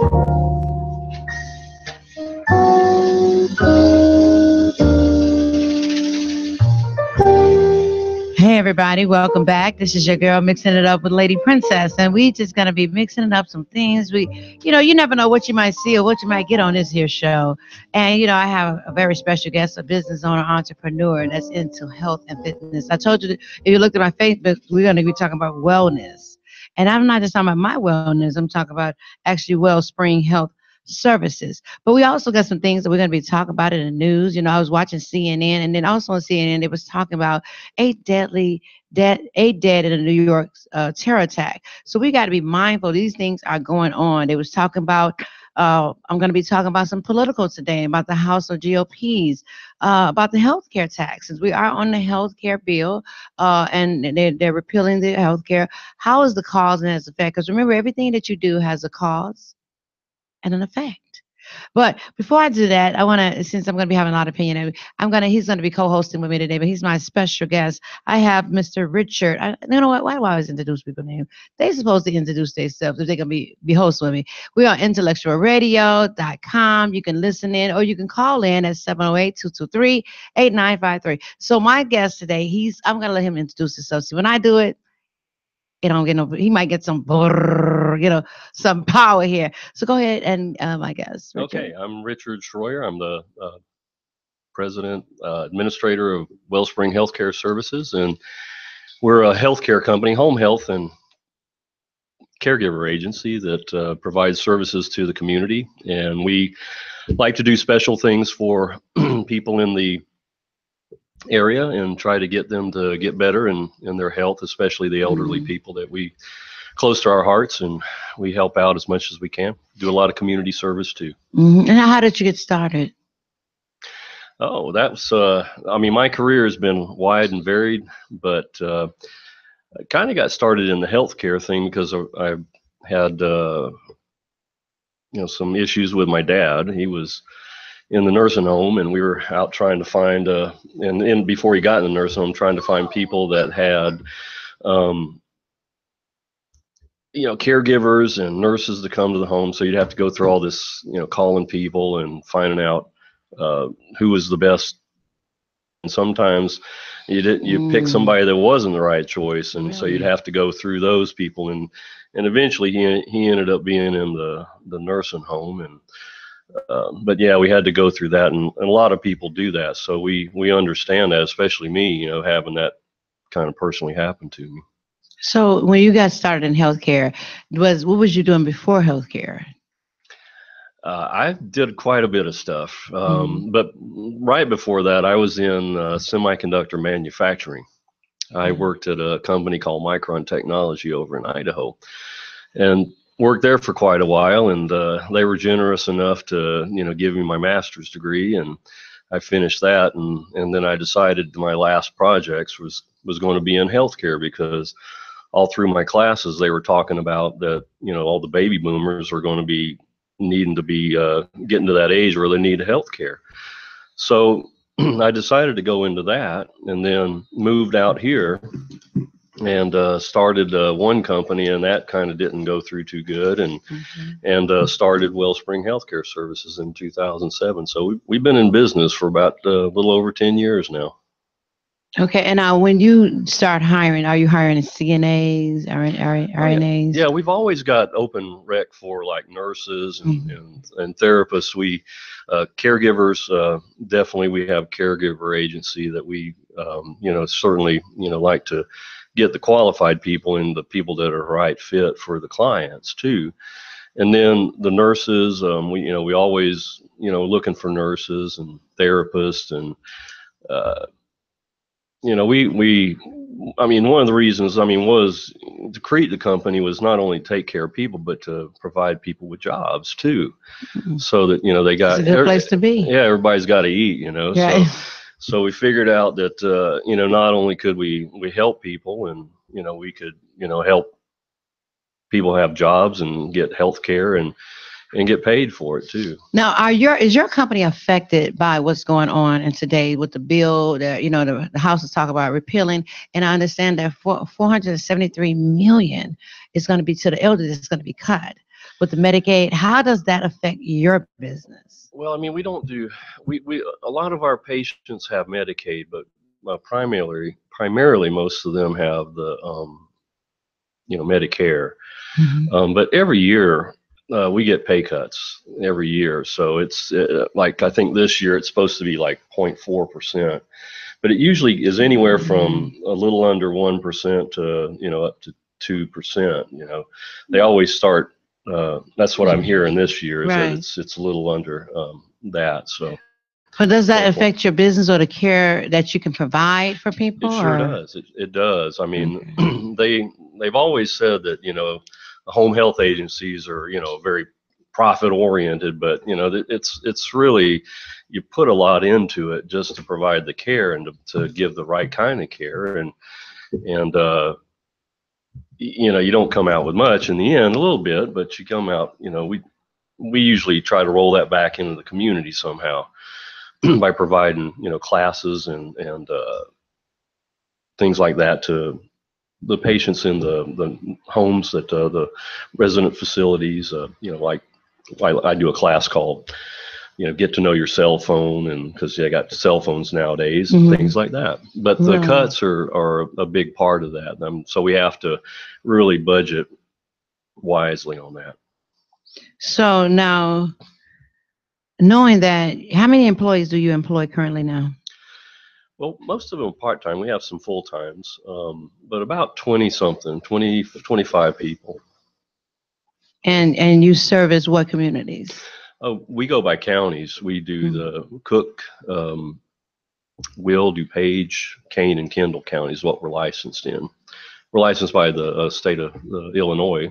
Hey everybody, welcome back. This is your girl mixing it up with Lady Princess, and we just gonna be mixing it up some things. You never know what you might see or what you might get on this here show. And I have a very special guest, a business owner, entrepreneur that's into health and fitness. I told you that if you looked at my Facebook, we're gonna be talking about wellness, and I'm not just talking about my wellness. I'm talking about actually Wellspring Health Services. But we also got some things that we're going to be talking about in the news. I was watching CNN, and then also on CNN, it was talking about eight dead in a New York terror attack. So we got to be mindful. These things are going on. They was talking about, I'm going to be talking about some political today, about the House of GOPs, about the healthcare taxes. We are on the healthcare bill, and they're repealing the healthcare. How is the cause and its effect? Because remember, everything that you do has a cause and an effect. But before I do that, I want to, since I'm going to be having a lot of opinion, he's going to be co-hosting with me today, but he's my special guest. I have Mr. Richard. You know what? Why do I always introduce people's names? They're supposed to introduce themselves if they're going to be hosting with me. We're on IntellectualRadio.com. You can listen in or you can call in at 708-223-8953. So my guest today, I'm going to let him introduce himself. See, when I do it, he might get some power here. So go ahead and I guess. Richard. Okay, I'm Richard Schroyer. I'm the president, administrator of Wellspring Healthcare Services, and we're a healthcare company, home health and caregiver agency that provides services to the community. And we like to do special things for people in the area and try to get them to get better in their health, especially the elderly people that we close to our hearts, and we help out as much as we can. Do a lot of community service too. And how did you get started? Oh, that's my career has been wide and varied, but I kind of got started in the healthcare thing because I had some issues with my dad. He was in the nursing home, and we were out trying to find and before he got in the nursing home, trying to find people that had caregivers and nurses to come to the home. So you'd have to go through all this, calling people and finding out who was the best. And sometimes you pick somebody that wasn't the right choice, and so you'd have to go through those people, and eventually he ended up being in the nursing home. And but yeah, we had to go through that, and a lot of people do that. So we understand that, especially me, having that kind of personally happen to me. So when you got started in healthcare, what was you doing before healthcare? I did quite a bit of stuff, but right before that, I was in semiconductor manufacturing. I worked at a company called Micron Technology over in Idaho, and worked there for quite a while. And they were generous enough to, give me my master's degree, and I finished that. And then I decided my last projects was going to be in healthcare, because all through my classes, they were talking about that, all the baby boomers are going to be needing to be getting to that age where they need health care. So I decided to go into that, and then moved out here and started one company, and that kind of didn't go through too good, and started Wellspring Healthcare Services in 2007. So we've been in business for about a little over 10 years now. Okay, and now when you start hiring, are you hiring CNAs, RNAs? Yeah, we've always got open rec for like nurses and therapists. We caregivers, definitely we have caregiver agency that we certainly like to get the qualified people and the people that are right fit for the clients too. And then the nurses, we always looking for nurses and therapists, and one of the reasons, was to create the company was not only take care of people, but to provide people with jobs too, so that, they got it's a good place to be. Yeah, everybody's got to eat, Right. So we figured out that, not only could we help people, and, we could, help people have jobs and get health care and get paid for it too. Now, is your company affected by what's going on in today with the bill that the House is talking about repealing? And I understand that $473 million is going to be to the elderly. It's going to be cut. with the Medicaid. How does that affect your business? Well, I mean, we don't do we a lot of our patients have Medicaid, but primarily most of them have the Medicare. But every year we get pay cuts every year, so it's like I think this year it's supposed to be like 0.4%, but it usually is anywhere from a little under 1% to up to 2%. They always start. That's what I'm hearing this year is that it's a little under that. So. But does that affect your business or the care that you can provide for people? It sure does. It does. I mean, they've always said that home health agencies are very profit oriented, but it's really, you put a lot into it just to provide the care and to give the right kind of care, and you don't come out with much in the end, a little bit, but you come out, we usually try to roll that back into the community somehow by providing, classes and things like that to the patients in the homes, that the resident facilities, like I do a class called, get to know your cell phone, and because they got cell phones nowadays and things like that. But the cuts are a big part of that. So we have to really budget wisely on that. So now, knowing that, how many employees do you employ currently now? Well, most of them part-time. We have some full-times, but about 25 people. And you service what communities? We go by counties. We do the Cook, Will, DuPage, Kane, and Kendall counties, what we're licensed in. We're licensed by the state of Illinois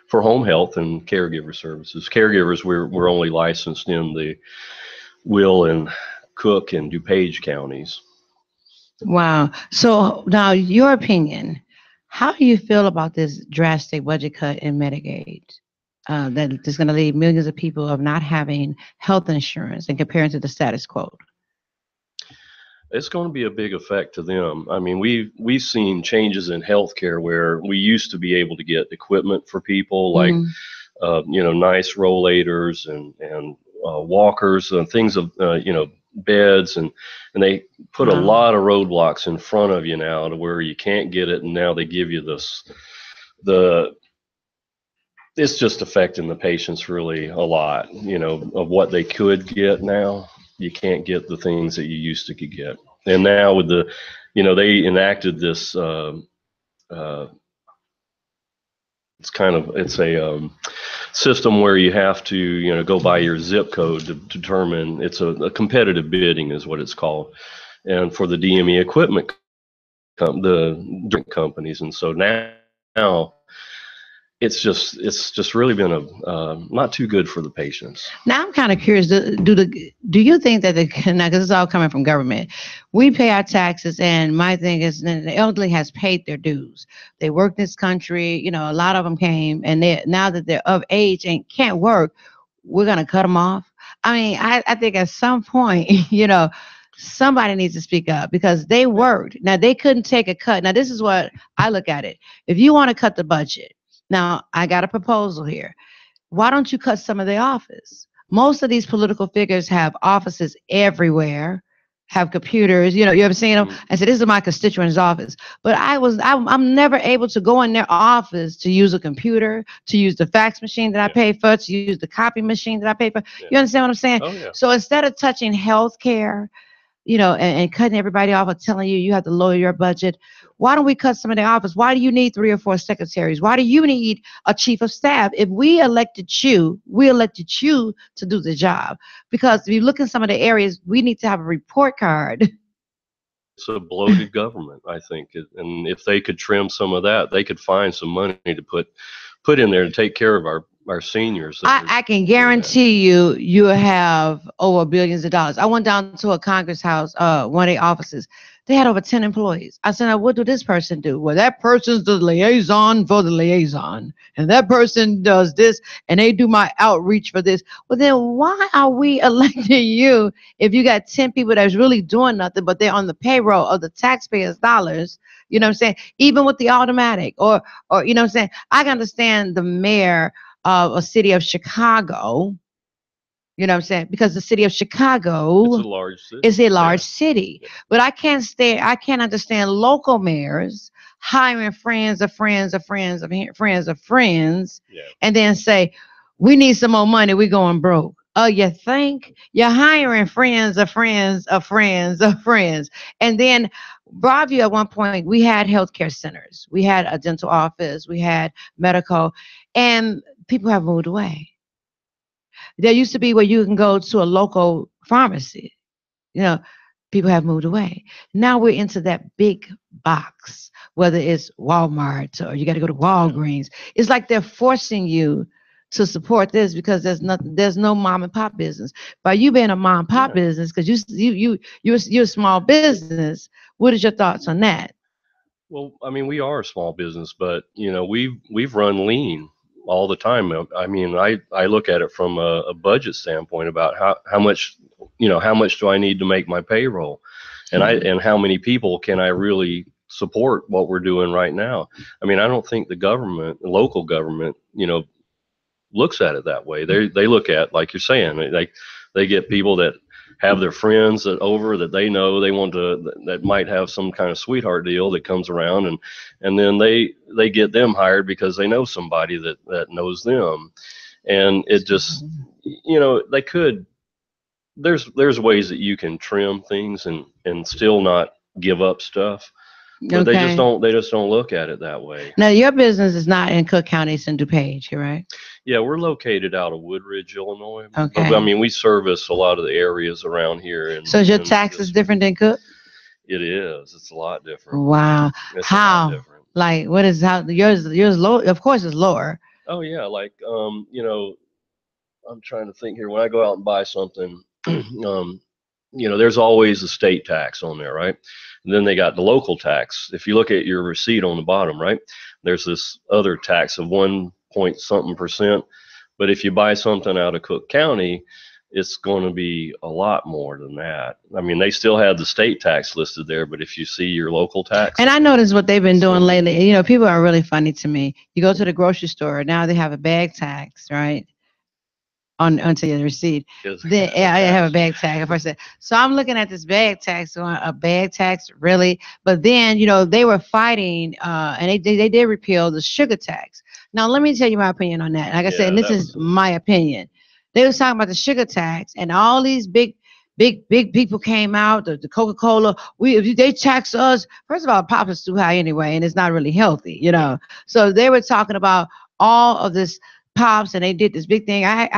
for home health and caregiver services. Caregivers, we're only licensed in the Will and Cook and DuPage counties. Wow. So now, your opinion, how do you feel about this drastic budget cut in Medicaid? That is going to leave millions of people of not having health insurance and comparing to the status quo. It's going to be a big effect to them. I mean, we've seen changes in healthcare where we used to be able to get equipment for people like, nice rollators and walkers and things of, beds, and they put a lot of roadblocks in front of you now to where you can't get it. And now they give you it's just affecting the patients really a lot, of what they could get. Now you can't get the things that you used to could get. And now with they enacted this, it's a system where you have to, go by your zip code to determine. It's a competitive bidding is what it's called. And for the DME equipment, the drink companies. And so now it's just really been not too good for the patients. Now I'm kind of curious. Do you think that now, because it's all coming from government, we pay our taxes, and my thing is the elderly has paid their dues. They work this country. A lot of them came, and now that they're of age and can't work, we're gonna cut them off. I mean, I think at some point, somebody needs to speak up, because they worked. Now they couldn't take a cut. Now this is what I look at it. If you want to cut the budget. Now, I got a proposal here. Why don't you cut some of the office? Most of these political figures have offices everywhere, have computers. You ever seen them? I said, this is my constituent's office. But I'm never able to go in their office to use a computer, to use the fax machine that I pay for, to use the copy machine that I pay for. You understand what I'm saying? Oh, yeah. So instead of touching health care, and cutting everybody off or telling you have to lower your budget, why don't we cut some of the office? Why do you need 3 or 4 secretaries? Why do you need a chief of staff? If we elected you to do the job. Because if you look in some of the areas, we need to have a report card. It's a bloated government, I think. And if they could trim some of that, they could find some money to put in there to take care of our seniors. I can guarantee you have over billions of dollars. I went down to a Congress house, one of the offices. They had over 10 employees. I said, now, what do this person do? Well, that person's the liaison for the liaison. And that person does this, and they do my outreach for this. Well, then why are we electing you if you got 10 people that's really doing nothing, but they're on the payroll of the taxpayers' dollars? You know what I'm saying? Even with the automatic or you know what I'm saying? I can understand the mayor of a city of Chicago. You know what I'm saying? Because the city of Chicago It's a large city. is a large city. But I can't understand local mayors hiring friends of friends of friends of friends of friends and then say, we need some more money, we're going broke. Oh, you think? You're hiring friends of friends of friends of friends. And then Broadview at one point, we had healthcare centers. We had a dental office. We had medical. And people have moved away. There used to be where you can go to a local pharmacy. You know, people have moved away. Now we're into that big box, whether it's Walmart or you got to go to Walgreens. It's like they're forcing you to support this because there's no mom and pop business. By you being a mom and pop business, because you're a small business. What is your thoughts on that? Well, I mean, we are a small business, but we've run lean all the time. I mean, I look at it from a budget standpoint about how much do I need to make my payroll, and how many people can I really support what we're doing right now. I mean, I don't think the local government, looks at it that way. They look at, like you're saying, they get people that have their friends that they know they want to, that might have some kind of sweetheart deal that comes around, and then they get them hired because they know somebody that knows them. And it just, they could, there's ways that you can trim things and still not give up stuff. But they just don't look at it that way. Now, your business is not in Cook County, it's in DuPage, right? Yeah, we're located out of Woodridge, Illinois. Okay. But, I mean, we service a lot of the areas around here. So is your taxes different than Cook? It is. It's a lot different. Wow. It's how? A lot different. Like, what is how yours low? Of course, it's lower. Oh yeah, like I'm trying to think here. When I go out and buy something, there's always a state tax on there, right? And then they got the local tax. If you look at your receipt on the bottom, right, there's this other tax of 1.something%. But if you buy something out of Cook County, it's going to be a lot more than that. I mean, they still have the state tax listed there, but if you see your local tax. And I noticed what they've been doing lately. People are really funny to me. You go to the grocery store, now they have a bag tax, right? Onto your receipt. Then I have a bag tax. So I'm looking at this bag tax, going, a bag tax, really? But then, they were fighting, and they did repeal the sugar tax. Now, let me tell you my opinion on that. Like I said, and this is my opinion. They was talking about the sugar tax, and all these big people came out. The Coca-Cola, they tax us. First of all, pop is too high anyway, and it's not really healthy, So they were talking about all of this pops, and they did this big thing. I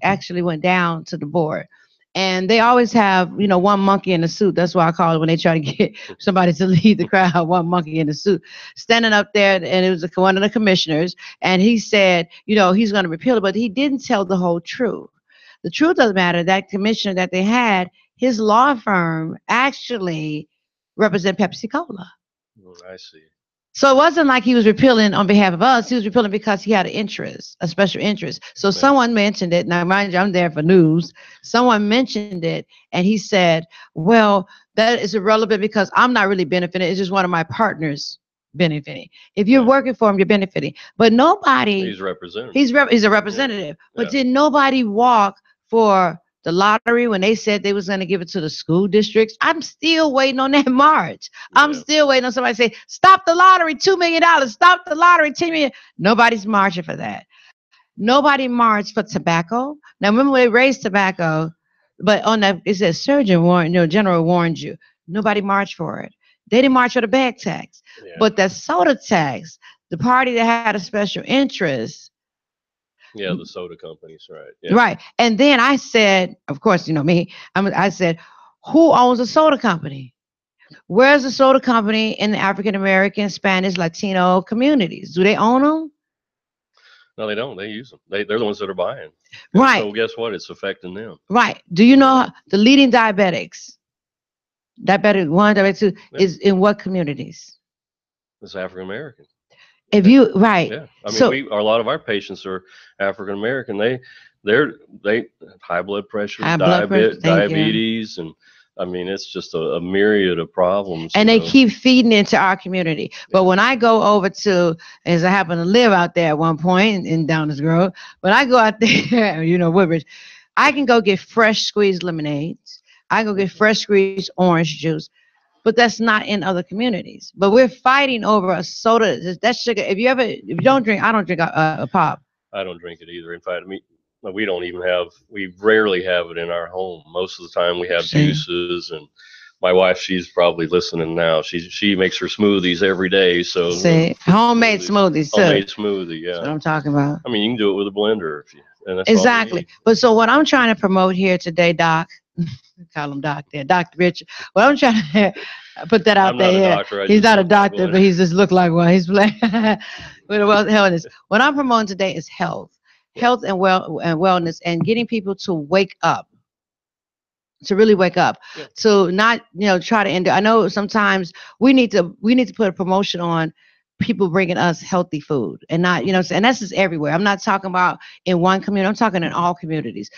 actually went down to the board, and they always have one monkey in the suit. That's why I call it, when they try to get somebody to lead the crowd, one monkey in the suit standing up there, and it was one of the commissioners, and he said he's going to repeal it, but he didn't tell the whole truth. The truth of the matter, that commissioner that they had, his law firm actually represent Pepsi Cola. I see. So it wasn't like he was repealing on behalf of us. He was repealing because he had an interest, a special interest. So someone mentioned it. Now, mind you, I'm there for news. Someone mentioned it, and he said, well, that is irrelevant because I'm not really benefiting. It's just one of my partners benefiting. If you're working for him, you're benefiting. But nobody. He's representative. He's a representative. But did nobody walk for the lottery when they said they was going to give it to the school districts? I'm still waiting on that march. I'm still waiting on somebody to say, stop the lottery, $2 million. Stop the lottery, $10 million. Nobody's marching for that. Nobody marched for tobacco. Now, remember when they raised tobacco, but on that, it says general warned you. Nobody marched for it. They didn't march for the bag tax. Yeah. But that soda tax, the party that had a special interest. Yeah, the soda companies, right. Yeah. Right. And then I said, of course, me, I said, who owns a soda company? Where's the soda company in the African American, Spanish, Latino communities? Do they own them? No, they don't. They use them. They're the ones that are buying. Right. So guess what? It's affecting them. Right. Do you know the leading diabetics? Diabetic 1, diabetic 2 is in what communities? It's African American. If you right, yeah, I mean, a lot of our patients are African American. They high blood pressure, diabetes, and I mean, it's just a myriad of problems. And they keep feeding into our community. But when I go over to, as I happen to live out there at one point in Downers Grove, when I go out there, Woodbridge, I can go get fresh squeezed lemonades. I go get fresh squeezed orange juice. But that's not in other communities. But we're fighting over a soda. That's sugar. If you don't drink, I don't drink a pop. I don't drink it either. In fact, we don't even we rarely have it in our home. Most of the time we have juices, and my wife, she's probably listening now. She makes her smoothies every day. So homemade smoothies too. Homemade smoothie, yeah. That's what I'm talking about. I mean, you can do it with a blender and that's exactly. But so what I'm trying to promote here today, Doc, call him Doc there, Dr. Richard. What I'm trying to put that out there. He's not a doctor, but he's just look like one. He's playing with a wellness. What I'm promoting today is health and wellness, and getting people to wake up. To really wake up, to not try to end it. I know sometimes we need to put a promotion on people bringing us healthy food, and not and that's just everywhere. I'm not talking about in one community. I'm talking in all communities.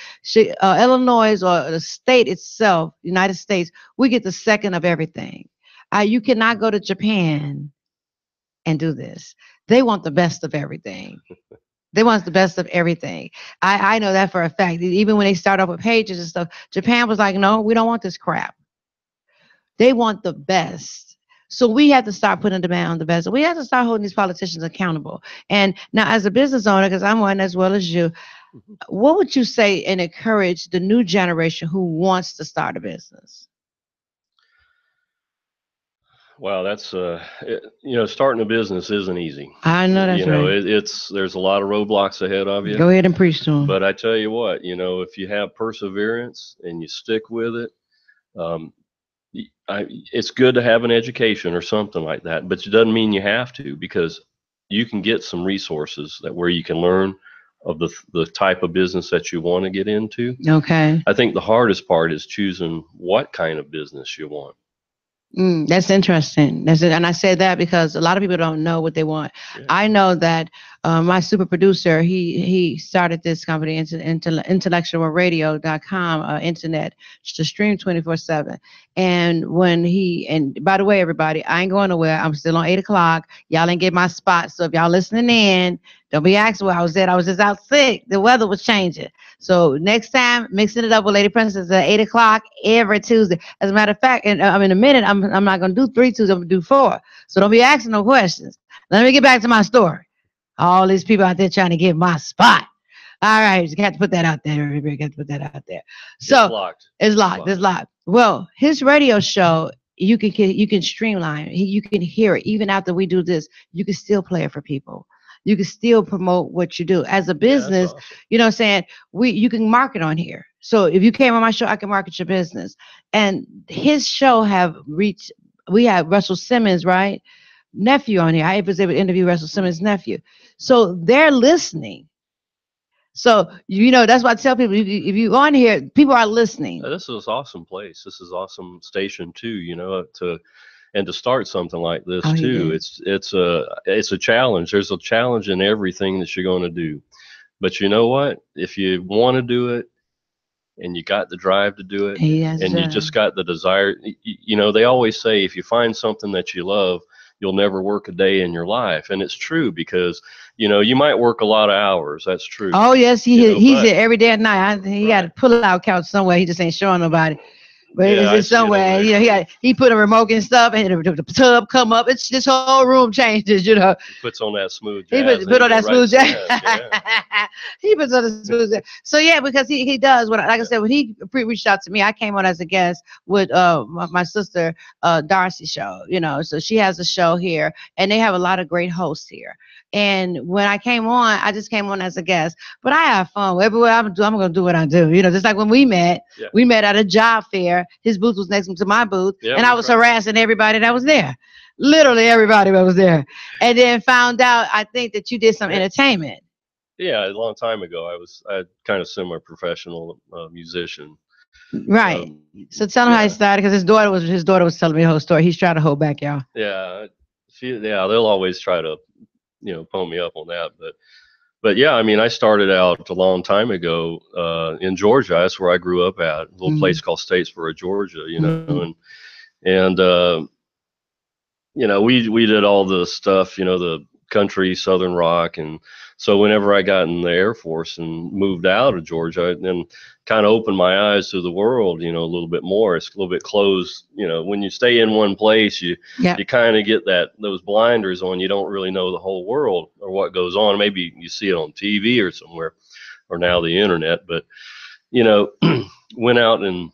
Illinois or the state itself, United States, we get the second of everything. You cannot go to Japan and do this. They want the best of everything. They want the best of everything. I know that for a fact. Even when they start off with pages and stuff, Japan was like, no, we don't want this crap. They want the best. So we have to start putting demand on the best. We have to start holding these politicians accountable. And now as a business owner, because I'm one as well as you, what would you say and encourage the new generation who wants to start a business? Wow, that's starting a business isn't easy. I know that's right. There's a lot of roadblocks ahead of you. Go ahead and preach to them. But I tell you what, if you have perseverance and you stick with it, it's good to have an education or something like that. But it doesn't mean you have to, because you can get some resources where you can learn of the type of business that you want to get into. Okay. I think the hardest part is choosing what kind of business you want. That's interesting. That's it. And I say that because a lot of people don't know what they want. Yeah. I know that my super producer, he started this company, IntellectualRadio.com, internet to stream 24/7. And and by the way, everybody, I ain't going nowhere. I'm still on 8 o'clock. Y'all ain't get my spot. So if y'all listening in, don't be asking where I was at. I was just out sick. The weather was changing. So next time, mixing it up with Lady Princess at 8 o'clock every Tuesday. As a matter of fact, in a minute, I'm not going to do 3 Tuesdays. I'm going to do 4. So don't be asking no questions. Let me get back to my story. All these people out there trying to get my spot. All right, you got to put that out there. Everybody got to put that out there. So it's locked. Well, his radio show, you can streamline. You can hear it. Even after we do this, you can still play it for people. You can still promote what you do as a business. Awesome. You know what I'm saying? You can market on here. So if you came on my show, I can market your business. And his show we have Russell Simmons, right? Nephew on here. I was able to interview Russell Simmons' nephew. So they're listening. So, that's why I tell people, if you on here, people are listening. This is an awesome place. This is awesome station too, to start something like this too. It's a challenge. There's a challenge in everything that you're going to do. But you know what? If you want to do it and you got the drive to do it, and you just got the desire, they always say, if you find something that you love, you'll never work a day in your life. And it's true, because, you might work a lot of hours. That's true. Oh, yes. He's here every day at night. He got a pull-out couch somewhere. He just ain't showing nobody. But it's just somewhere. He put a remote and stuff, and the tub come up. It's this whole room changes, He puts on that smooth jazz. He put on that smooth jazz. He puts on the smooth jazz. So, because he does. Like I said, when he reached out to me, I came on as a guest with my sister, Darcy show, So she has a show here, and they have a lot of great hosts here. And when I came on, I just came on as a guest. But I have fun. Everywhere I'm going to do what I do. Just like when we met at a job fair. His booth was next to my booth, and I was harassing everybody that was there. Literally everybody that was there. And then found out, I think, that you did some entertainment. Yeah, a long time ago. I kind of semi-professional musician. Right. So tell him how he started, because his daughter was telling me the whole story. He's trying to hold back, y'all. Yeah. They'll always try to, pump me up on that. But but yeah, I mean, I started out a long time ago in Georgia. That's where I grew up at, a little place called Statesboro, Georgia, and we did all the stuff, the country, Southern rock. And so whenever I got in the Air Force and moved out of Georgia, then kind of opened my eyes to the world, a little bit more. It's a little bit closed. When you stay in one place, you kind of get those blinders on. You don't really know the whole world or what goes on. Maybe you see it on TV or somewhere, or now the internet, but, went out and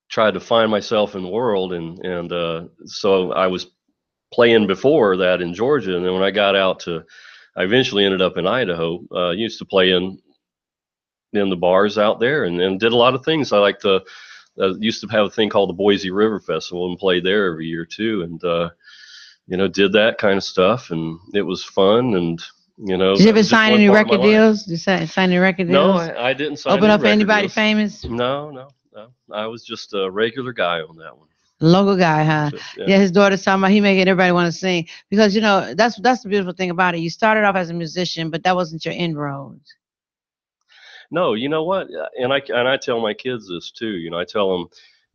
tried to find myself in the world. And so I was playing before that in Georgia. And then when I got out I eventually ended up in Idaho. Used to play in the bars out there and did a lot of things. I used to have a thing called the Boise River Festival and played there every year too. And, did that kind of stuff, and it was fun. And, did you ever sign any record deals? Did you sign any record deals? No, I didn't sign Open up for anybody deals. Famous? No. I was just a regular guy on that one. Local guy, huh? Yeah, his daughter's talking about he making everybody want to sing, because that's the beautiful thing about it. You started off as a musician, but that wasn't your inroads. No, you know what? And I tell my kids this too. I tell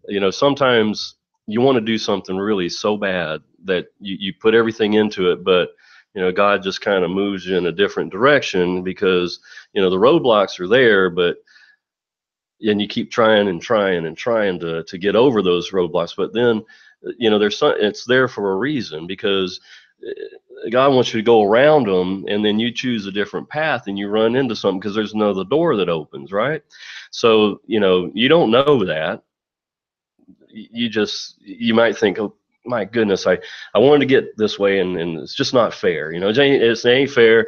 them, sometimes you want to do something really so bad that you put everything into it, but God just kind of moves you in a different direction, because the roadblocks are there, and you keep trying and trying and trying to get over those roadblocks. But then, it's there for a reason, because God wants you to go around them, and then you choose a different path and you run into something because there's another door that opens, right? So, you don't know that. You might think, oh, my goodness, I wanted to get this way, and it's just not fair. It ain't fair,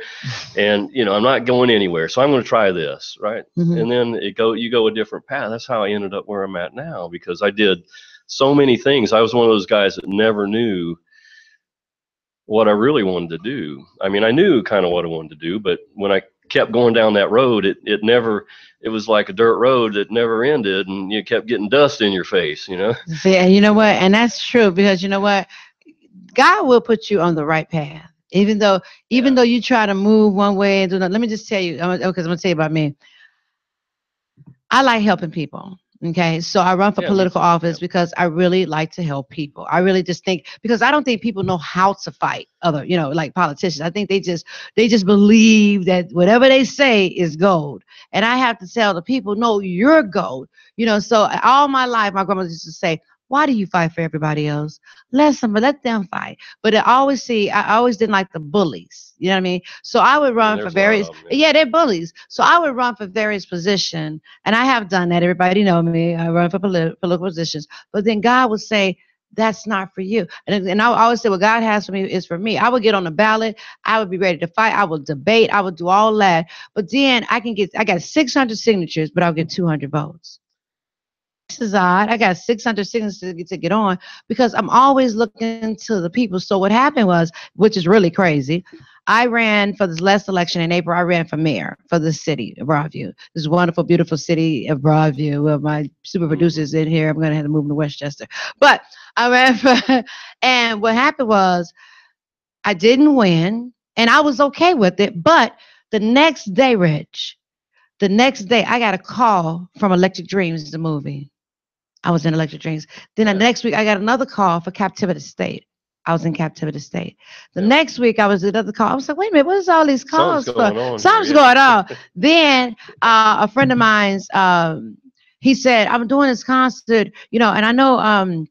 and I'm not going anywhere, so I'm going to try this, right? And then you go a different path. That's how I ended up where I'm at now, because I did so many things. I was one of those guys that never knew what I really wanted to do. I mean, I knew kind of what I wanted to do, but when I kept going down that road, it was like a dirt road that never ended, and you kept getting dust in your face, See, and you know what? And that's true, because you know what? God will put you on the right path, even though you try to move one way and do that. Let me just tell you, because I'm going to tell you about me. I like helping people. Okay, so I run for political office because I really like to help people. I really just think, because I don't think people know how to fight other, like politicians. I think they just believe that whatever they say is gold. And I have to tell the people, no, you're gold. So all my life, my grandmother used to say, why do you fight for everybody else? Let them fight. But I always didn't like the bullies. You know what I mean? So I would run for various, they're bullies. So I would run for various positions, and I have done that. Everybody know me. I run for political positions. But then God would say, that's not for you. And I always say, what God has for me is for me. I would get on the ballot. I would be ready to fight. I would debate. I would do all that. But then I got 600 signatures, but I'll get 200 votes. This is odd. I got 600 signatures to get on, because I'm always looking to the people. So what happened was, which is really crazy, I ran for this last election in April. I ran for mayor for the city of Broadview, this wonderful, beautiful city of Broadview. Well, my super producer's in here. I'm going to have to move to Westchester. But I ran for, and what happened was, I didn't win, and I was okay with it. But the next day, Rich, I got a call from Electric Dreams, the movie. I was in Electric Dreams. Then the next week, I got another call for Captivity State. I was in Captivity State. The next week, I was another call. I was like, wait a minute, what is all these calls for? Something's going on. Then a friend of mine's, he said, I'm doing this concert, and I know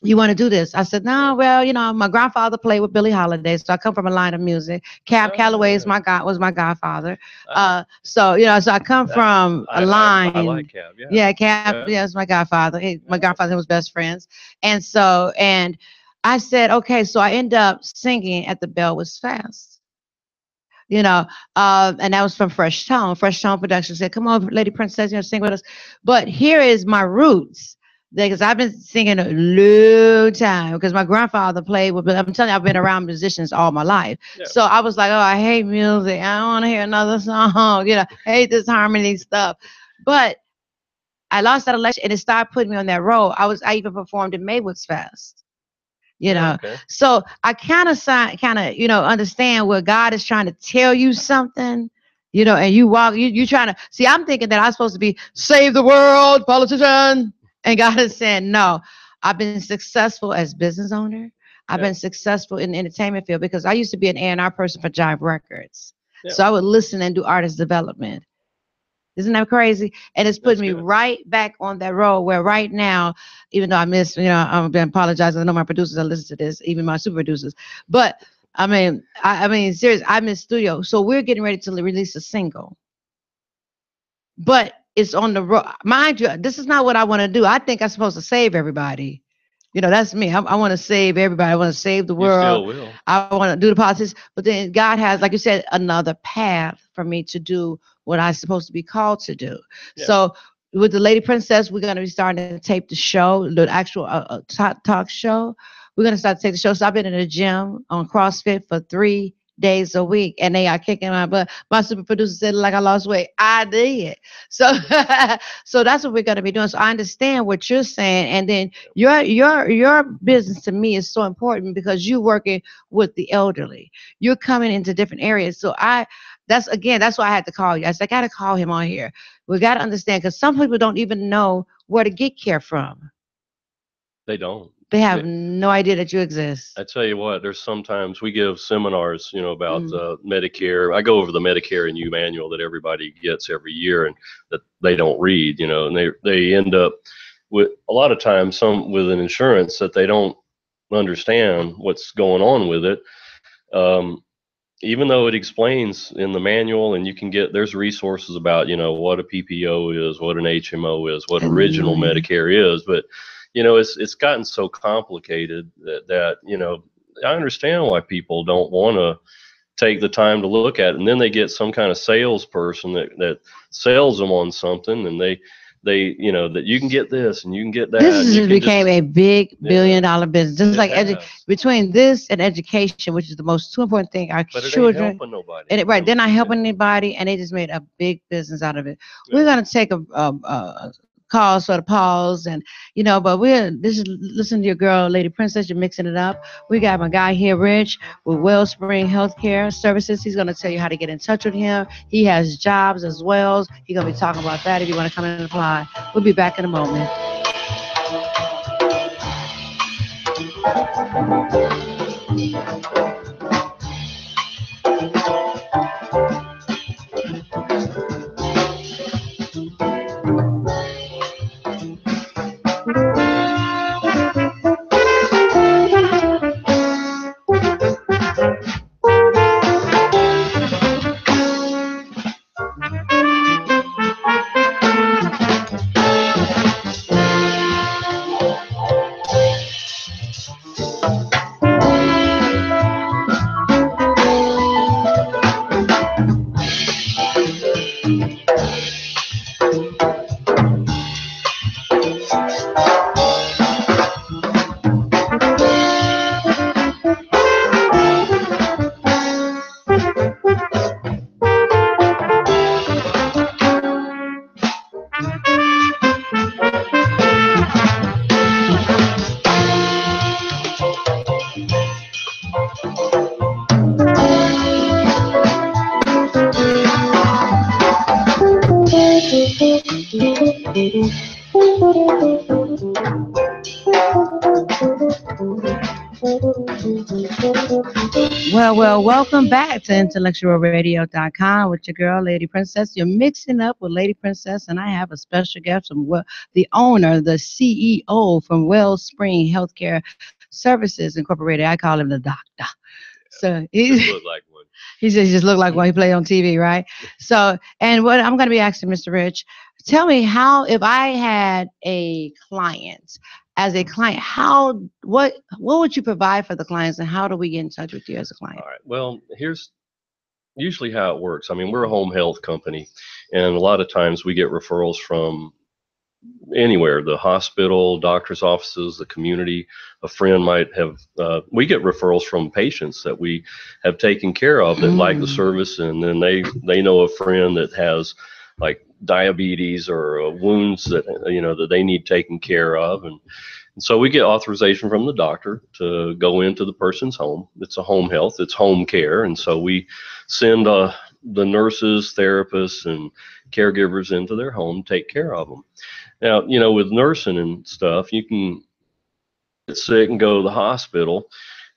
you want to do this? I said, no, well, my grandfather played with Billie Holiday, so I come from a line of music. Cab Calloway was my godfather. So I come from a line. I like Cab. Cab. Yeah, it's my godfather. My godfather was best friends, and I said, okay. So I end up singing at the Bell Was Fast. And that was from Fresh Tone. Fresh Tone Productions said, come on, Lady Princess, sing with us. But here is my roots. Because I've been singing a long time, because my grandfather played with, I'm telling you, I've been around musicians all my life. Yeah. So I was like, oh, I hate music. I don't want to hear another song. I hate this harmony stuff. But I lost that election, and it started putting me on that road. I even performed at Maywood's Fest. You know, Okay. so I kind of, understand where God is trying to tell you something, and you trying to see. I'm thinking that I'm supposed to be save the world, politician, and God is saying, no. I've been successful as business owner. I've been successful in the entertainment field because I used to be an A&R person for Jive Records. Yeah. So I would listen and do artist development. Isn't that crazy? And it's putting me right back on that road where right now, even though I miss, I've been apologizing. I know my producers are listening to this, even my super producers. But I mean, seriously, I'm in studio. So we're getting ready to release a single. But it's on the road. Mind you, this is not what I want to do. I think I'm supposed to save everybody. That's me. I want to save everybody. I want to save the world. You still will. I want to do the politics. But then God has, like you said, another path for me to do what I'm supposed to be called to do. Yeah. So with the Lady Princess, we're going to be starting to tape the show, the actual talk show. We're going to start to take the show. So I've been in the gym on CrossFit for 3 days a week, and they are kicking my butt. My super producer said, like, I lost weight. I did. So so that's what we're going to be doing. So I understand what you're saying. And then your business to me is so important because you're working with the elderly. You're coming into different areas. So that's why I had to call you. I said, I got to call him on here. We got to understand, because some people don't even know where to get care from. They don't. They have no idea that you exist. I tell you what, there's sometimes we give seminars, about Medicare. I go over the Medicare and You manual that everybody gets every year and that they don't read, and they end up with a lot of times with an insurance that they don't understand what's going on with it. Even though it explains in the manual, and there's resources about, what a PPO is, what an HMO is, what original Medicare is, but it's gotten so complicated that I understand why people don't want to take the time to look at it. And then they get some kind of salesperson that sells them on something, and they that you can get this and you can get that. This just became a big billion-dollar business. Just like between this and education, which is the most two important thing, our children. It ain't helping nobody. Right, they're not helping anybody, and they just made a big business out of it. Yeah. We're gonna take a call, sort of pause, and but listen to your girl, Lady Princess. You're mixing it up. We got my guy here, Rich, with Wellspring Healthcare Services. He's gonna tell you how to get in touch with him. He has jobs as well. He's gonna be talking about that if you want to come in and apply. We'll be back in a moment. Well, welcome back to IntellectualRadio.com with your girl, Lady Princess. You're mixing up with Lady Princess, and I have a special guest from the owner, the CEO from Wellspring Healthcare Services Incorporated. I call him the doctor. So he looked like one. He says he just looked like one. He played on TV, right? So, and what I'm going to be asking Mr. Rich, tell me how, if I had a client, as a client, what would you provide for the clients, and how do we get in touch with you as a client? All right. Well, here's usually how it works. I mean, we're a home health company, and a lot of times we get referrals from anywhere, the hospital, doctor's offices, the community. A friend might have, we get referrals from patients that we have taken care of that like the service, and then they know a friend that has like diabetes or wounds that that they need taken care of, And so we get authorization from the doctor to go into the person's home. It's a home health, it's home care. And so we send the nurses, therapists, and caregivers into their home, take care of them. Now, with nursing and stuff, you can get sick and go to the hospital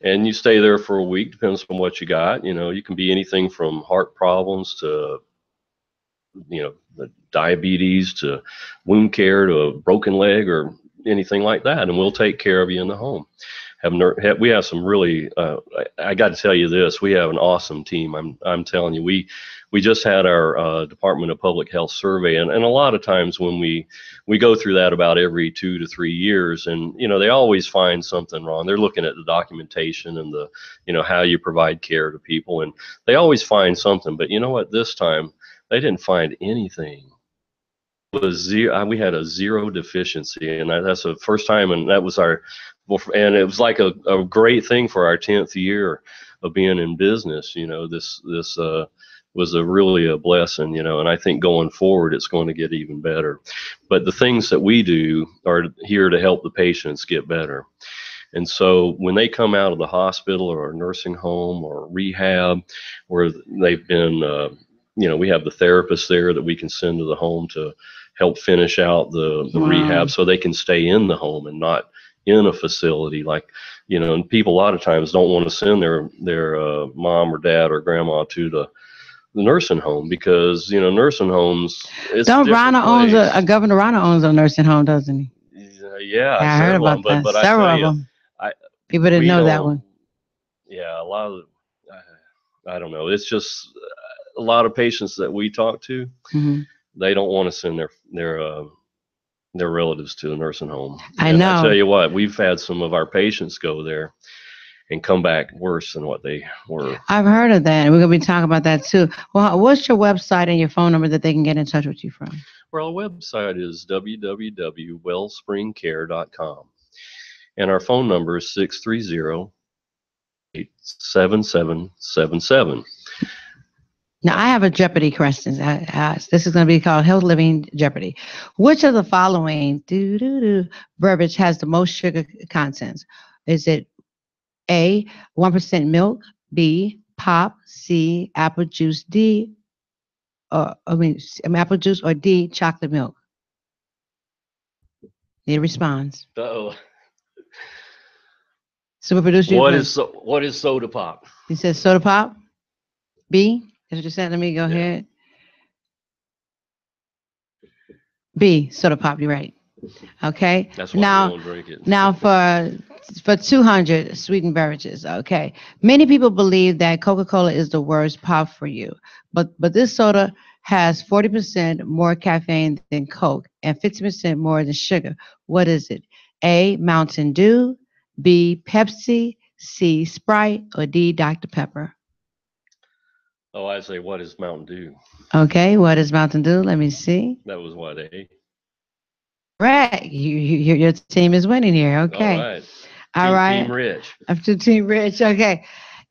and you stay there for a week, depends on what you got. You can be anything from heart problems to, the diabetes to wound care to a broken leg or anything like that. And we'll take care of you in the home. We have some really, I got to tell you this, we have an awesome team. I'm telling you, we just had our Department of Public Health survey, and a lot of times when we go through that about every 2 to 3 years, and they always find something wrong. They're looking at the documentation and the how you provide care to people, and they always find something. But you know what? This time they didn't find anything. We had a zero deficiency, and that's the first time, and that was and it was like a great thing for our 10th year of being in business. This was really a blessing, and I think going forward it's going to get even better. But the things that we do are here to help the patients get better. And so when they come out of the hospital or a nursing home or rehab, where they've been, we have the therapists there that we can send to the home to help finish out the rehab, so they can stay in the home and not in a facility. Like, and people a lot of times don't want to send their mom or dad or grandma to the nursing home, because nursing homes, it's don't Rana owns Governor Rana owns a nursing home, doesn't he? Yeah, I heard about that. But several I of them. People didn't know that one. Yeah, a lot of, I don't know. It's just a lot of patients that we talk to, they don't want to send their relatives to a nursing home. I know. I tell you what, we've had some of our patients go there and come back worse than what they were. I've heard of that, and we're going to be talking about that too. Well, what's your website and your phone number that they can get in touch with you from? Well, our website is www.wellspringcare.com, and our phone number is 630-877-7777. Now, I have a Jeopardy question. This is going to be called Health Living Jeopardy. Which of the following beverage has the most sugar contents? Is it A, 1% milk, B, pop, C, apple juice, apple juice, or D, chocolate milk? Need a response. Uh-oh. Super producer. What is soda pop? He says soda pop. B. That's what you said. Let me go ahead. B, soda pop. You're right. Okay. That's why I don't drink it. Now for 200 sweetened beverages. Okay. Many people believe that Coca-Cola is the worst pop for you, but this soda has 40% more caffeine than Coke and 50% more than sugar. What is it? A, Mountain Dew, B, Pepsi, C, Sprite, or D, Dr. Pepper? Oh, I say, what is Mountain Dew? Okay, what is Mountain Dew? Let me see. That was what, A? Right. Your team is winning here. Okay. All right. Team Rich. After Team Rich. Okay.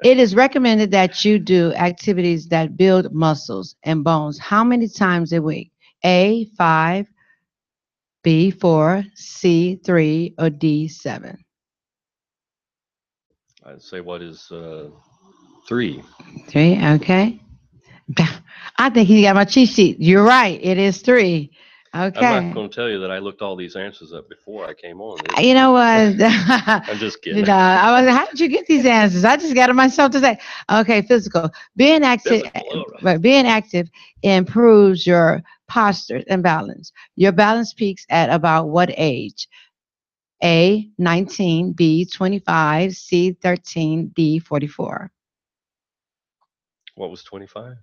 It is recommended that you do activities that build muscles and bones. How many times a week? A, 5, B, 4, C, 3, or D, 7? I'd say, what is 3? 3, okay. I think he got my cheat sheet. You're right. It is 3. Okay. I'm not going to tell you that I looked all these answers up before I came on. You know what? I'm just kidding. I was like, how did you get these answers? I just got it myself to say. Okay, physical. Being active improves your posture and balance. Your balance peaks at about what age? A, 19, B, 25, C, 13, D, 44. What was 25?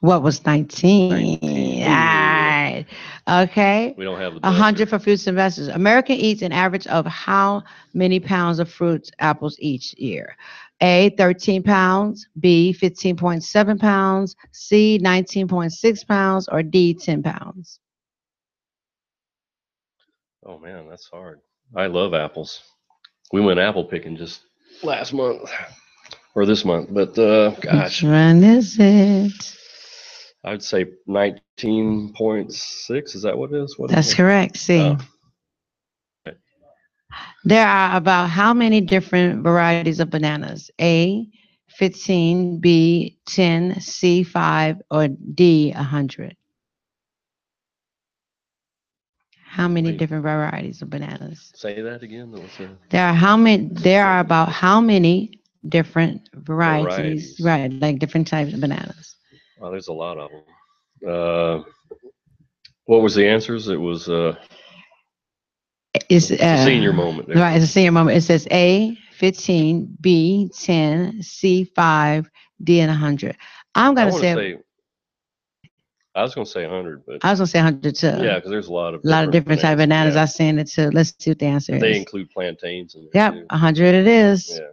What was 19? All right. Okay. We don't have the 100 for fruits and vegetables. America eats an average of how many pounds of fruits, apples each year? A, 13 pounds, B, 15.7 pounds, C, 19.6 pounds, or D, 10 pounds? Oh, man, that's hard. I love apples. We went apple picking just last month or this month, but gosh. Which one is it? I'd say 19.6. Is that what it is? That's correct. C. There are about how many different varieties of bananas? A, 15, B, 10, C, 5, or D, 100? How many Wait, different varieties of bananas? say that again. What's the There are about how many different varieties, varieties? right, like different types of bananas. Oh, there's a lot of them. What was the answers? It was It's it's a senior moment there. right, it's a senior moment. It says A, 15, B, 10, C, 5, D, and 100. I'm I gonna want to say say I was going to say 100, but I was gonna say 100 too. yeah, because there's a lot of A lot of different different type of bananas. bananas. Yeah, I've seen it too. Let's see what the answer they is. include plantains in there Yep, too. 100 it is. Yeah,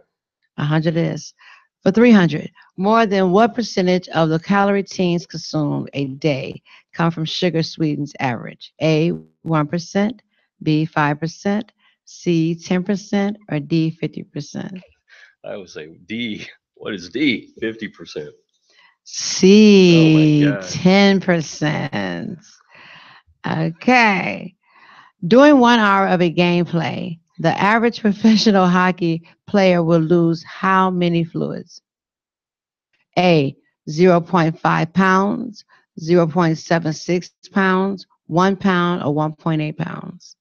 100 is. For 300, more than what percentage of the calorie teens consume a day come from sugar sweetens average? A, 1%, B, 5%, C, 10%, or D, 50%? I would say D. What is D? 50%. Oh my C, gosh. 10%. Okay. During 1 hour of a gameplay, the average professional hockey player will lose how many fluids? A, zero point 0.5 pounds, 0.76 pounds, 1 pound, or 1.8 pounds?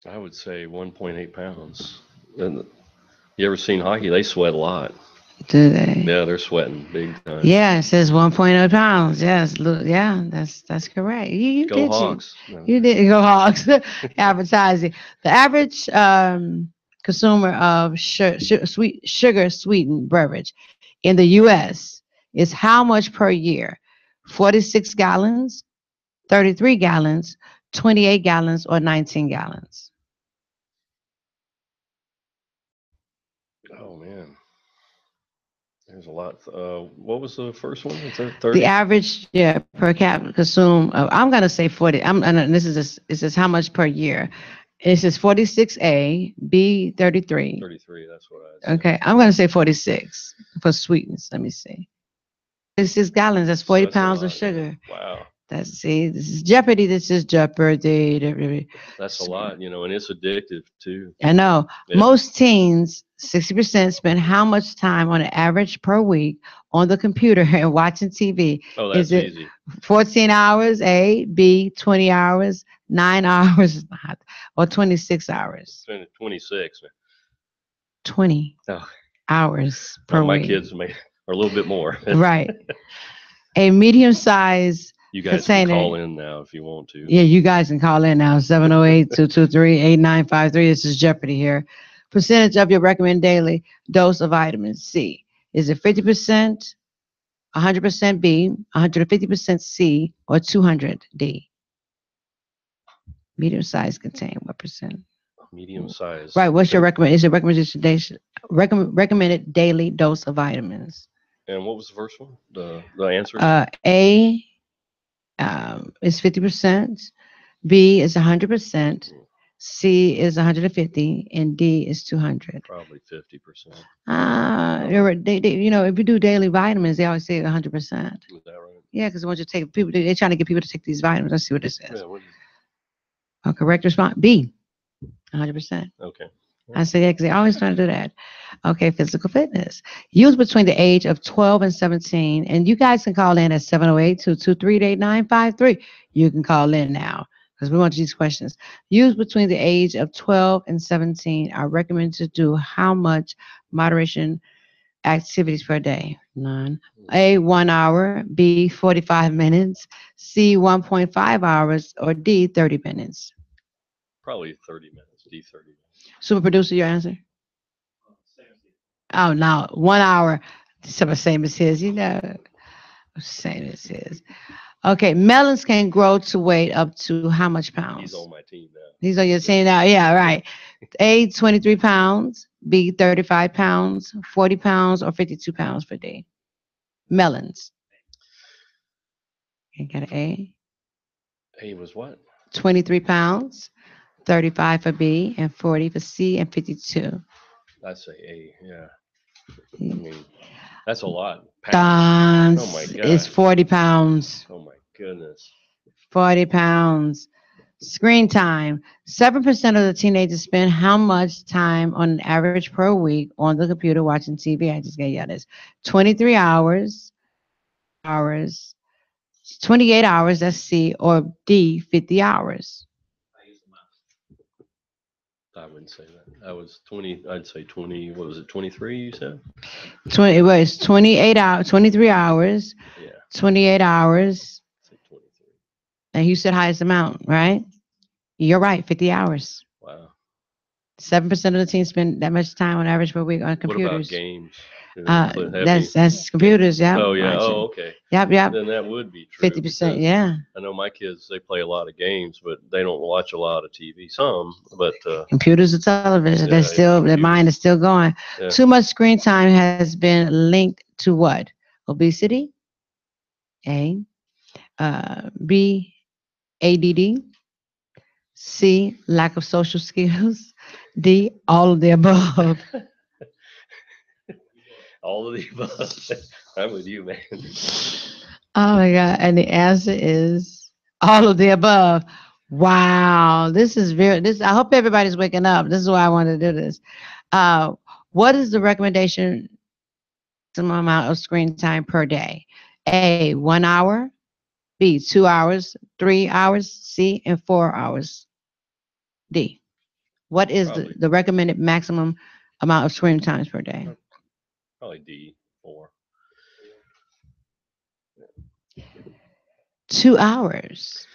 I would say 1.8 pounds. And you ever seen hockey? They sweat a lot. Do they? Yeah, they're sweating big time. Yeah, it says 1.0 pounds. Yes, yeah, that's correct. You Go did Hawks. No. you did go Hawks. Advertising. The average consumer of sugar sweetened beverage in the U.S. is how much per year? 46 gallons, 33 gallons, 28 gallons, or 19 gallons? Oh man, there's a lot. What was the first one? The 30? average, yeah, per capita consume. I'm gonna say 40. And this is this. It says how much per year. It says 46A, B 33. 33. That's what I'd say. Okay, I'm gonna say 46 for sweetness. Let me see. 46 gallons. That's So 40 that's a pounds of lot. Yeah. sugar. Wow. That's see. This is Jeopardy. This is Jeopardy. That's a lot, and it's addictive too. I know. Yeah. Most teens, 60%, spend how much time on an average per week on the computer and watching TV? Oh, Is that's it easy. 14 hours, A, B, 20 hours, 9 hours, or 26 hours? 26. 20 Oh, hours now per my week. kids are a little bit more. Right. A medium size You guys can container. call in now if you want to. Yeah, you guys can call in now, 708-223-8953. This is Jeopardy here. Percentage of your recommended daily dose of vitamin C. Is it 50%, 100% B, 150% C, or 200 D? Medium size contain what percent? Medium size. Right. What's your Okay. recommend? Is your recommended daily dose of vitamins? And what was the first one? The answers? A is 50%. B is 100%. C is 150, and D is 200. Probably 50%. If you do daily vitamins, they always say 100%. Is that right? Yeah, because once you take people, they're trying to get people to take these vitamins. Let's see what it Yeah. says. What is? Correct response B, 100%. Okay. I said, yeah, because they always trying to do that. Okay, physical fitness. Youth between the age of 12 and 17. And you guys can call in at 708-223-8953. You can call in now because we want these questions. Youth between the age of 12 and 17 are recommended to do how much moderation activities per day? None. A, 1 hour. B, 45 minutes. C, 1.5 hours. Or D, 30 minutes. Probably 30 minutes. D 30 minutes. Super producer, your answer? Oh, no, 1 hour. Same as his, same as his. Okay, melons can grow to weight up to how much He's pounds? on my team now. He's on your team now. Yeah, right. A, 23 pounds. B, 35 pounds. 40 pounds or 52 pounds per day. Melons. You got an A. He was what? 23 pounds. 35 for B and 40 for C and 52. I'd say A. Yeah. I mean, that's a lot. Pounds. Oh my It's gosh. 40 pounds. Oh my goodness. 40 pounds. Screen time. 7% of the teenagers spend how much time on average per week on the computer watching TV? I just gave you this. 23 hours, 28 hours, that's C, or D, 50 hours. I wouldn't say that. I was 20. I'd say 20. What was it? 23. You said 20, it was 28 hours, 23 hours, yeah. 28 hours, Say 23. and you said highest amount, right? You're right, 50 hours. Wow. 7% of the team spend that much time on average per week on What about computers. games? Do they have any? That's computers, yeah. Oh yeah. Oh okay. Yep. Then that would be true. 50%, yeah. I know my kids, they play a lot of games, but they don't watch a lot of TV. Some, but Computers or television, yeah, their mind is still going. yeah. Too much screen time has been linked to what? Obesity, A, B, ADD, C, lack of social skills, D, all of the above. All of the above. I'm with you, man. Oh my God. And the answer is all of the above. Wow. I hope everybody's waking up. This is why I wanted to do this. Uh, what is the recommendation maximum amount of screen time per day? A, 1 hour, B, 2 hours, 3 hours, C, and 4 hours. D. What is the recommended maximum amount of screen times per day? Probably D4. 2 hours.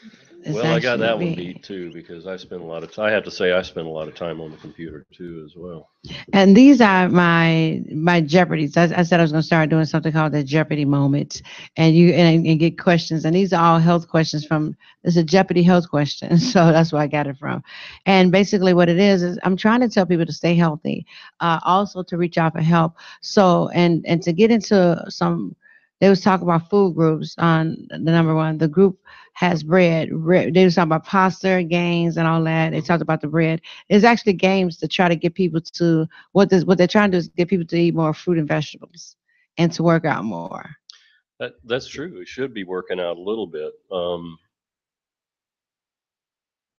Well, I got that one beat too because I spend a lot of time. I have to say I spend a lot of time on the computer too as well. And these are my Jeopardies. I said I was going to start doing something called the Jeopardy moments, and get questions. And these are all health questions from. It's a Jeopardy health question, so that's where I got it from. And basically, what it is I'm trying to tell people to stay healthy, also to reach out for help. So and to get into some. They was talking about food groups on the number one. The group has bread. They was talking about pasta gains and all that. They talked about the bread. It's actually games to try to get people to what they're trying to do is get people to eat more fruit and vegetables and to work out more. That's true. It should be working out a little bit.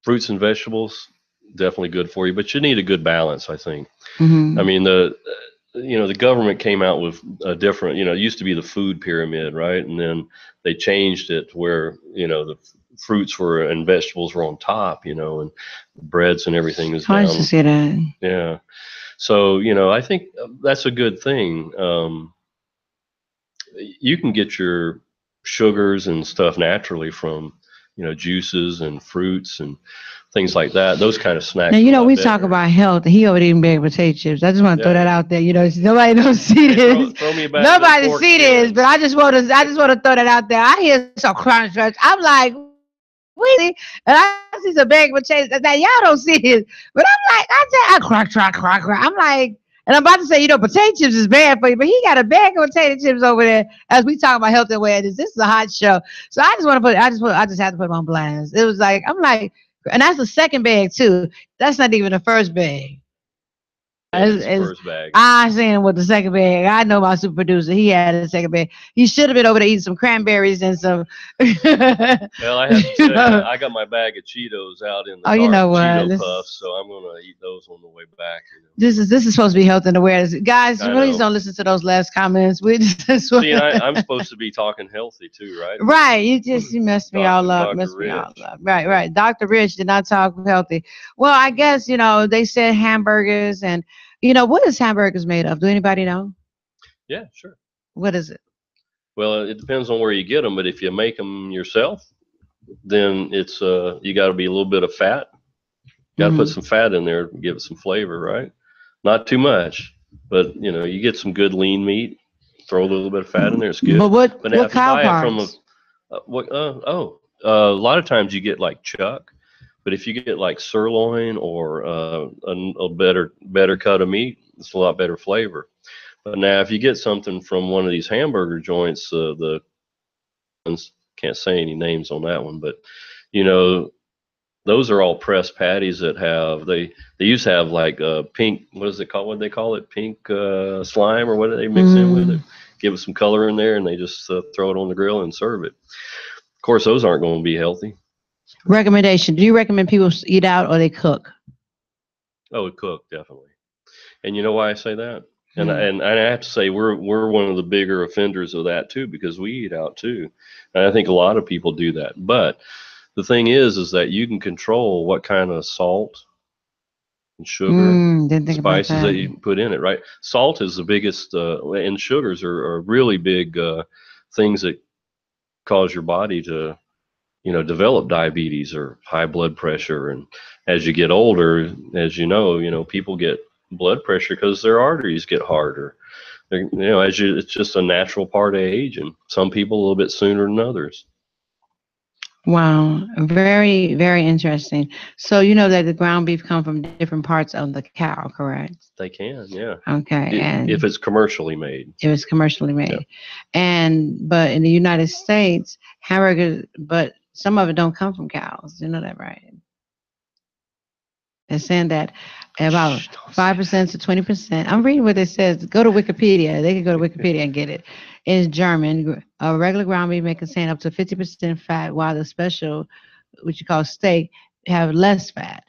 Fruits and vegetables definitely good for you, but you need a good balance, I think. Mm-hmm. I mean the government came out with a different, it used to be the food pyramid, right? And then they changed it where, the fruits were and vegetables were on top, and breads and everything is down. Nice to see that. Yeah. So, I think that's a good thing. You can get your sugars and stuff naturally from, juices and fruits and things like that. Those kind of snacks. Now, we talk about health. He over eating big potato chips. I just want to throw that out there. Nobody don't see this. Throw me back nobody see this, but I just want to throw that out there. I hear some crunch. I'm like, and I see some bag of potatoes. Now y'all don't see this, but I'm like, I crack. I'm like, and I'm about to say, potato chips is bad for you, but he got a bag of potato chips over there as we talk about health and wellness. This is a hot show, so I just have to put him on blast. It was like, I'm like, and that's the second bag too. That's not even the first bag. It's first bag. I seen him with the second bag. I know my super producer. He had a second bag. He should have been over there eating some cranberries and some. Well, I have to say, I got my bag of Cheetos out in the Cheeto Puffs, so I'm gonna eat those on the way back. This is supposed to be health and awareness, guys. Please don't listen to those last comments. We just see, I'm supposed to be talking healthy too, right? Right. You messed me all up. Right. Dr. Rich did not talk healthy. Well, I guess they said hamburgers and. What is hamburgers made of? Do anybody know? Yeah, sure. What is it? Well, it depends on where you get them, but if you make them yourself, then it's you got to be a little bit of fat. Got to put some fat in there to give it some flavor, right? Not too much, but you get some good lean meat. Throw a little bit of fat in there, it's good. But what cow parts? A lot of times you get like chuck. But if you get like sirloin or a better cut of meat, it's a lot better flavor. But now if you get something from one of these hamburger joints, the can't say any names on that one, but those are all pressed patties that have they used to have like pink, what is it called? What do they call it? Pink slime or what do they mix in with it? Give it some color in there, and they just throw it on the grill and serve it. Of course, those aren't going to be healthy. Recommendation: do you recommend people eat out or they cook? Oh, cook, definitely. And you know why I say that? And Hmm. and I have to say we're one of the bigger offenders of that too, because we eat out too. And I think a lot of people do that. But the thing is that you can control what kind of salt and sugar, Didn't think about spices that that. you put in it, right? Salt is the biggest, and sugars are really big things that cause your body to, develop diabetes or high blood pressure. And as you get older, as people get blood pressure because their arteries get harder. It's just a natural part of age, and some people a little bit sooner than others. Wow, very, very interesting. So you know that the ground beef come from different parts of the cow, correct? They can, yeah, Okay, if and it's commercially made. it was commercially Yeah. made. And but in the United States, hamburgers, but some of it don't come from cows. You know that, right? They're saying that about Shh, don't say 5% to 20%. I'm reading what it says. Go to Wikipedia. They can go to Wikipedia and get it. In German, a regular ground beef may contain up to 50% fat, while the special, which you call steak, have less fat. that.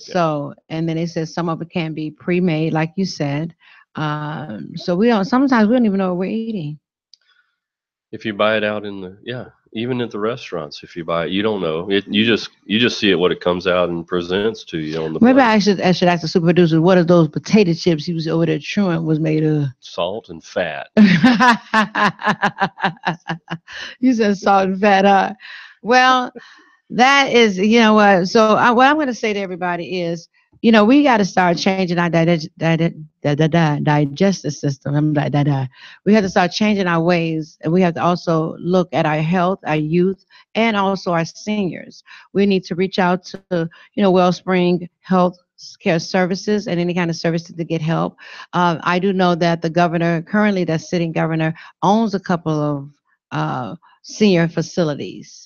Yeah. So, and then it says some of it can be pre-made, like you said. So we don't. Sometimes we don't even know what we're eating. If you buy it out in the, yeah, even at the restaurants, if you buy it, you don't know it. You just see it what it comes out and presents to you on the Maybe plate. I should ask the super producer what are those potato chips he was over there chewing was made of. Salt and fat. You said salt and fat, huh? Well, that is, you know what? So what I'm going to say to everybody is, we got to start changing our digestive system. I'm like, we have to start changing our ways, and we have to also look at our health, our youth, and also our seniors. We need to reach out to, Wellspring Health Care Services and any kind of services to get help. I do know that the governor, currently the sitting governor, owns a couple of senior facilities,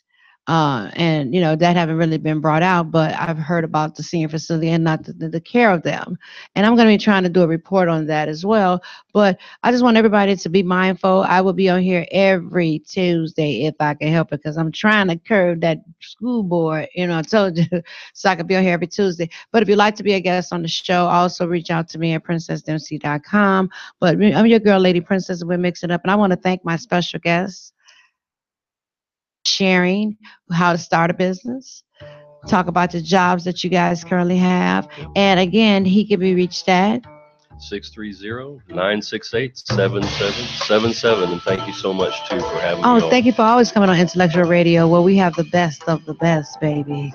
and that haven't really been brought out, but I've heard about the senior facility and not the care of them. And I'm going to be trying to do a report on that as well. But I just want everybody to be mindful. I will be on here every Tuesday if I can help it, because I'm trying to curb that school board, I told you, so I can be on here every Tuesday. But if you'd like to be a guest on the show, also reach out to me at princessdempsey.com. But I'm your girl, Lady Princess, and we're mixing up. And I want to thank my special guest sharing how to start a business, talk about the jobs that you guys currently have. And again, he can be reached at. 630-968-7777. And thank you so much too for having me Oh, on. thank you for always coming on Intellectual Radio, where we have the best of the best, baby.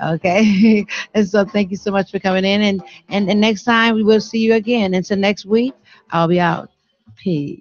Okay. And so thank you so much for coming in. And next time we will see you again. Until next week, I'll be out. Peace.